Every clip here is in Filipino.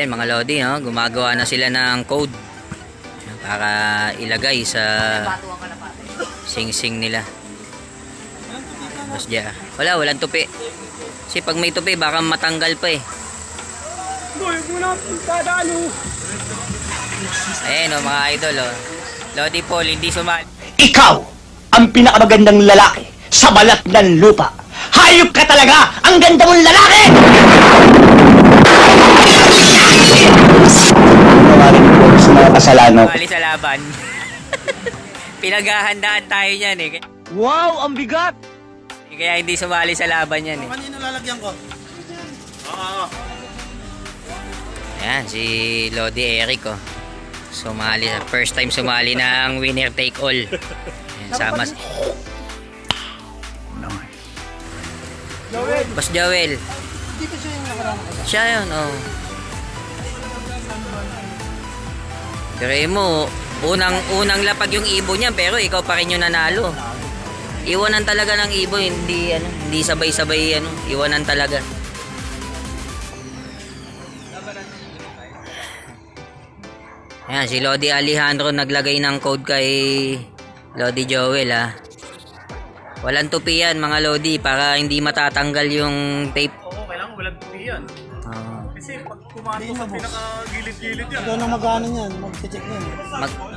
Ayan mga Lodi, no? Gumagawa na sila ng code para ilagay sa sing-sing nila. Mas dyan. Walang tupi. Kasi pag may tupi, baka matanggal pa eh. Ayan o mga idol o. Lodi Paul, hindi sumali. Ikaw ang pinakamagandang lalaki sa balat ng lupa. Hayop ka talaga! Ang ganda mong lalaki! Sa mga kasalanan. Sumali sa laban. Pinaghahandaan tayo niyan eh. Wow! Ang bigat! Kaya hindi sumali sa laban yan eh. Kanino lalagyan ko? Ayan, si Lodi Eric oh. Sumali, first time sumali ng winner take all. Ayan, sama. Boss Joel. Hindi pa siya yung nakaraan. Siya yun, oh. Pero mo, unang lapag yung ibon niya, pero ikaw pa rin yung nanalo. Iwanan talaga ng ibon, hindi sabay-sabay iwanan talaga. Ayan, si Lodi Alejandro naglagay ng code kay Lodi Joel ha. Walang tupi yan mga Lodi para hindi matatanggal yung tape. Oo, kailangan walang tupi yan. Kasi pag kumato sa pinaka-gilid-gilid yan. Ikaw na mag-ano yan, mag-check yan.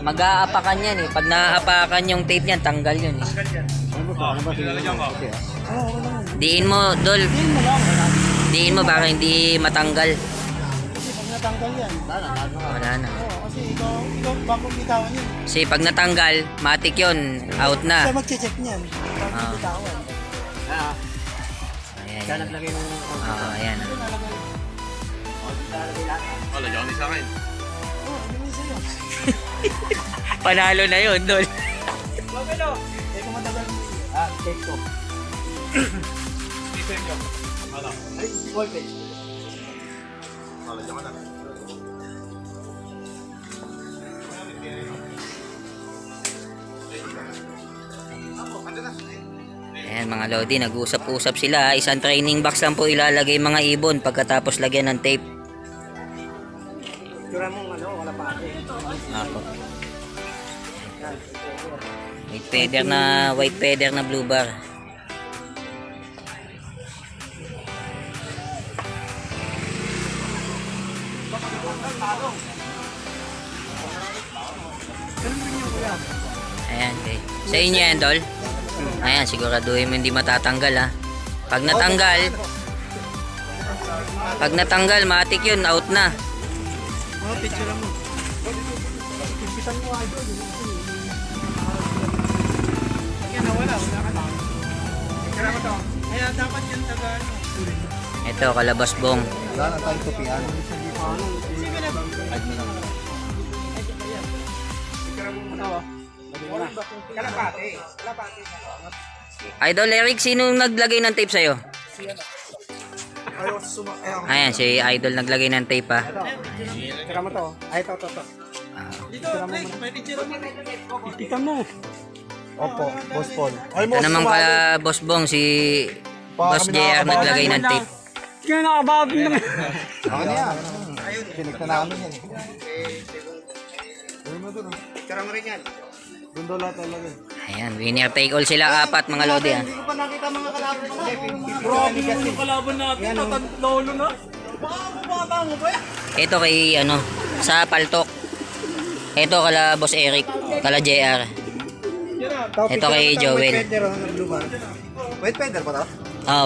Mag-aapakan yan eh. Pag naaapakan yung tape niyan, tanggal yun eh. Tanggal yan. Diin mo, Dol. Tingin mo lang. Diin mo baka hindi matanggal. Kasi pag natanggal yan, Wala na. oo, kasi ikaw bago bitawan yan. Kasi pag natanggal, matik yun. Out na. Siya mag-check niyan, bago bitawan. Ayan. Kaya naglagay mo yung Ayan. wala dyan ni sa akin. Oo, hindi sa'yo. Panalo na yun, Dol. Babelo! Eh, kung matagal mo. Take ko. Stephen nyo. Ano? Ay, wallpage. Wala dyan ka na. Ayan mga Lodi, nag-usap-usap sila. Isang training box lang po ilalagay mga ibon pagkatapos lagyan ng tape. Tura mong ano, wala pa ate. Ako. White feather na blue bar. Ayan, okay. Sa inyo yan, Dol. Ayan, siguraduhin mo hindi matatanggal ha. Pag natanggal, matik yun, out na. Mga picture mo. Pipitan mo idol. Kaya nawala ka na. Kaya mo to. Kaya dapat yan taga ano. Ito, kalabas bong. Wala na tayong tupian. Sige na. Kalapate. Idol Eric, sino naglagay ng tape sa'yo? Ayan, si Idol naglagay ng tape ha. Tira mo to. Ay, to. Dito, may picture mo. Pipitan mo. Opo, Boss Paul. Ito naman ka, Boss Bong, si Boss JR naglagay ng tape. Kaya nakababing naman. Ako na yan. Pinig na namin yan. Tira mo rin yan. Gundo lahat talaga. Ayan, winner take all sila, apat mga Lodi ha. Hindi ko pa nakita mga kalaban mo. Grabe yung kalaban natin. Tatanlolo na. Baka mo ba yan? Ito kay, sa Paltok. Ito kala Boss Eric, kala JR. Ito kay Joel. White feather pa to?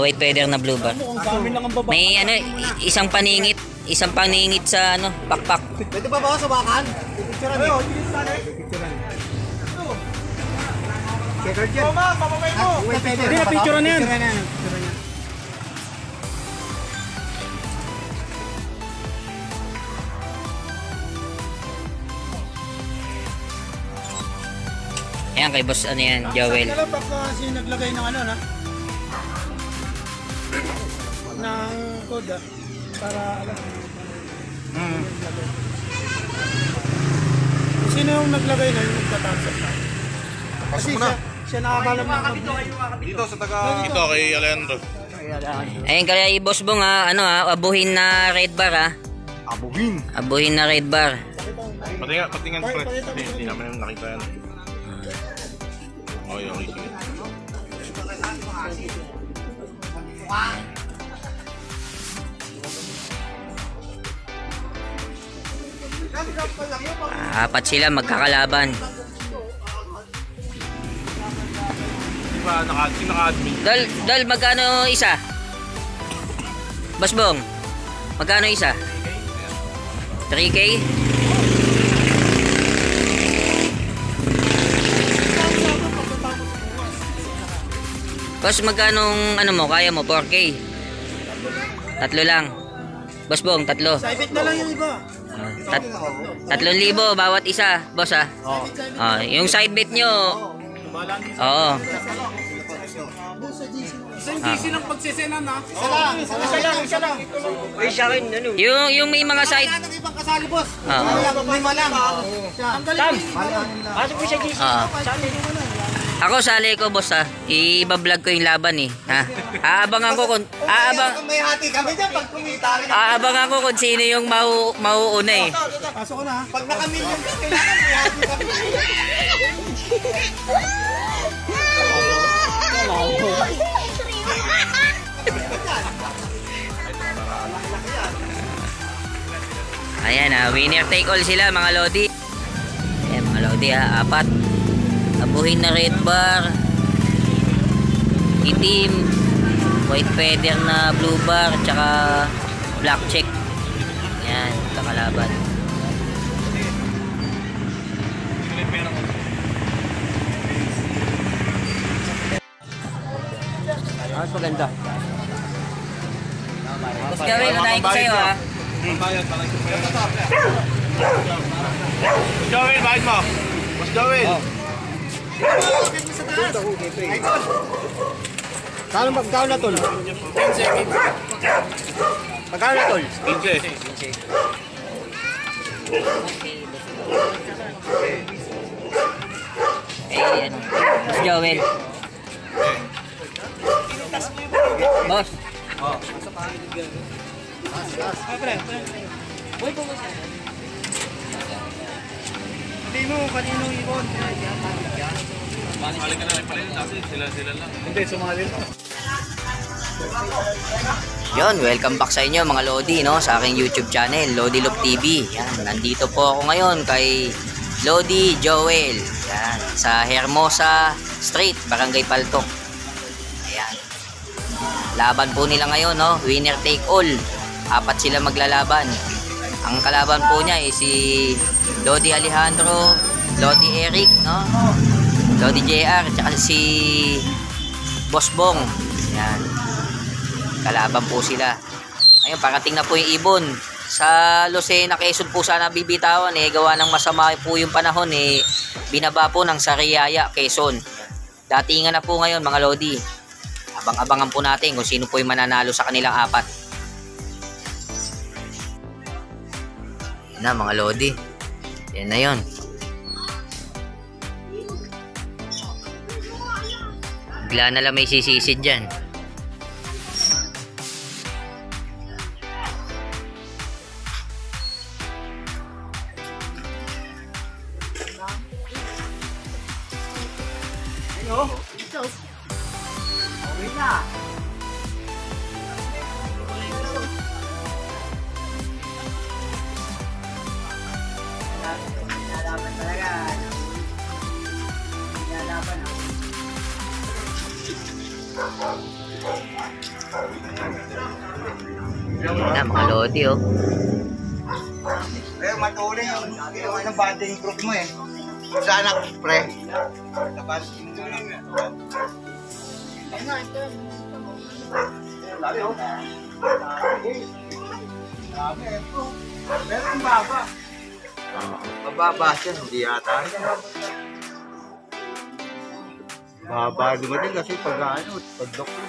White feather na blue bar. Ang dami lang ang baba. May isang paningit sa pakpak. Pwede ba ba sa bakan? Picturean niyo. Checkered yan. Mamamay mo. White feather. Hindi na picture na yan. Ayan kay Boss Joel. Kaya lang kasi naglagay ng ano na. Ng code para alam. Sino yung naglagay na yung nagtatanggap na? Kasi siya nakakala mo. Dito sa taga... Dito kay Alejandro. Ayun kaya Boss Bong abuhin na red bar ha. Abuhin na red bar. Patingan pre. Hindi naman yung nakita yan. Okay, sige. Apat sila magkakalaban. Di ba, naka-admin? Dol, magkano isa? Basbong, magkano isa? 3K? Boss, magkano ano mo? Kaya mo? 4K? Tatlo lang. Basbong, tatlo. Private na lang yung iba. 3,000 bawat isa, boss ah. Yung side bet nyo. Oo. Isang GC lang pagsisenan ha. Isa lang. Uy, siya rin, ano? Yung may mga side. Wala nang ibang kasali, boss. Oo. Lima lang. Ang galing. Pasok mo siya, GC. Ako sali ko, boss ah. I-vlog ko yung laban eh. Ha? Aabangan ko kung May hati kami dyan pag kumita rin. aabangan ko kung sino yung mauuna eh. Pasok ko na. Pag naka-million ka, kailangan may hati kami. Ayan ah, winner take all sila mga lodi. Ayan mga lodi ah, apat. Abuhin na red bar, itim, white feather na blue bar, tsaka black check. Ayan, kakalaban. Mas maganda. Boss Gawin, unahin ko sa'yo ah. Joel, bayad mo. Mas Joel. Magkano na, tol? 10 seconds. Magkano na, tol? 15. Eh, ano, Boss Joel. Boss. Hindi mo, kaninong ibon. Sumali ka na rin pala yun kasi sila lang. Hindi, sumali mo. Yon, welcome back sa inyo mga Lodi, no, sa aking YouTube channel, Lodi Loop TV. Yan, nandito po ako ngayon kay Lodi Joel. Yan, sa Hermosa Street, Barangay Paltok. Ayan. Laban po nila ngayon, no, winner take all. Apat sila maglalaban. Ang kalaban po niya ay si Lodi Alejandro, Lodi Eric, no, Lodi JR, tsaka si Boss Bong. Yan. Kalaban po sila. Ayun, parating na po yung ibon. Sa Lucena, Quezon po sana bibitawan eh. Gawa ng masama po yung panahon eh. Binaba po ng Sariaya, Quezon. Datingan na po ngayon mga Lodi. Abang-abangan po natin kung sino po yung mananalo sa kanilang apat. Yan na mga Lodi. Yan na yun. Bigla na lang may sisisid dyan. Na mga Lodi oh. Eh, matulin yung ginawa ng banding group mo eh. Sana, pre. Lalo oh. Meron baba. Mababa siya, hindi yata. Baba dumating kasi pag ano, pag doktor.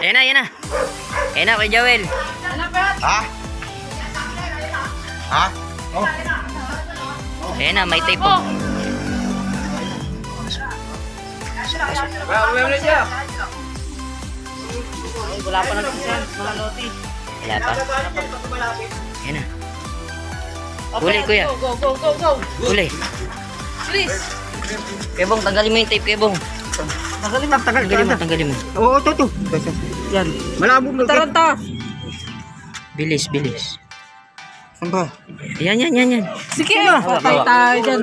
Ayan na, ayan na. Ayan na, Kuya Joel. Ha? Ha? Oh. Ayan na, may tape po. Wala pa lang chance, mga Lodi. Wala pa. Yan na. Huli, kuya. Go. Huli. Please. Kebong, tanggalin mo yung tape, Kebong. Tanggalin mo. Oo, ito. Yan. Malabo mo. Taranta. Bilis. Saan ba? Yan. Sige, patay tayo dyan.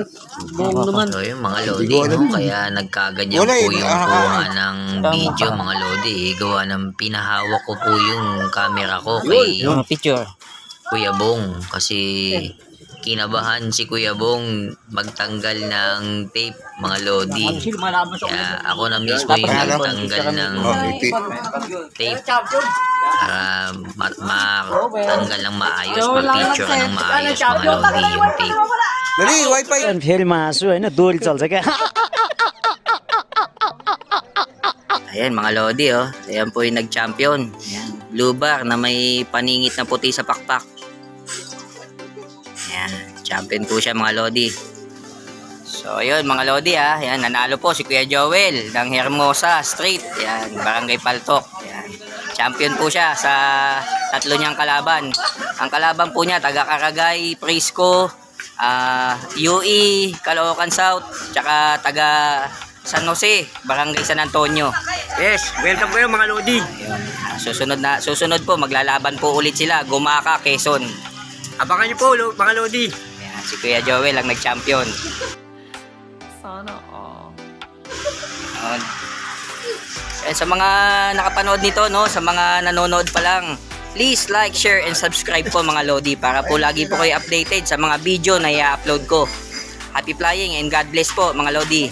Buong naman. So yung mga Lodi, no? Kaya nagkaganyan po yung kuha ng video, mga Lodi. Gawa ng pinahawak ko po yung camera ko kay Picture. Kuya Bong. Kasi kinabahan si Kuya Bong magtanggal ng tape, mga Lodi. Kaya ako na mismo yung nagtanggal ng tape para matanggal ng maayos, mag-picture ng maayos, mga Lodi, yung tape. Dali, wifi. फेरि मासु होइन दोरी चल्छ क्या Ayan, mga Lodi, oh. Ayan po yung nag-champion. Ayan, blue bar na may paningit na puti sa pakpak. Ayan, champion po siya, mga Lodi. So, ayun, mga Lodi, ah. Ayan, nanalo po si Kuya Joel ng Hermosa Street. Ayan, Barangay Paltok. Ayan, champion po siya sa tatlo niyang kalaban. Ang kalaban po niya, taga Caragay, Prisco, UE, Caloocan South, tsaka taga San Jose, Barangay San Antonio. Yes, welcome kayo mga Lodi. Susunod po maglalaban po ulit sila, Gumaka, Quezon. Abangan niyo po mga Lodi. Ayan, si Kuya Joel ang nag-champion. Sana all. And sa mga nakapanood nito, no, sa mga nanonood pa lang, please like, share, and subscribe po, mga Lodi, para po lagi po kayo updated sa mga video na i-upload ko. Happy flying and God bless po, mga Lodi.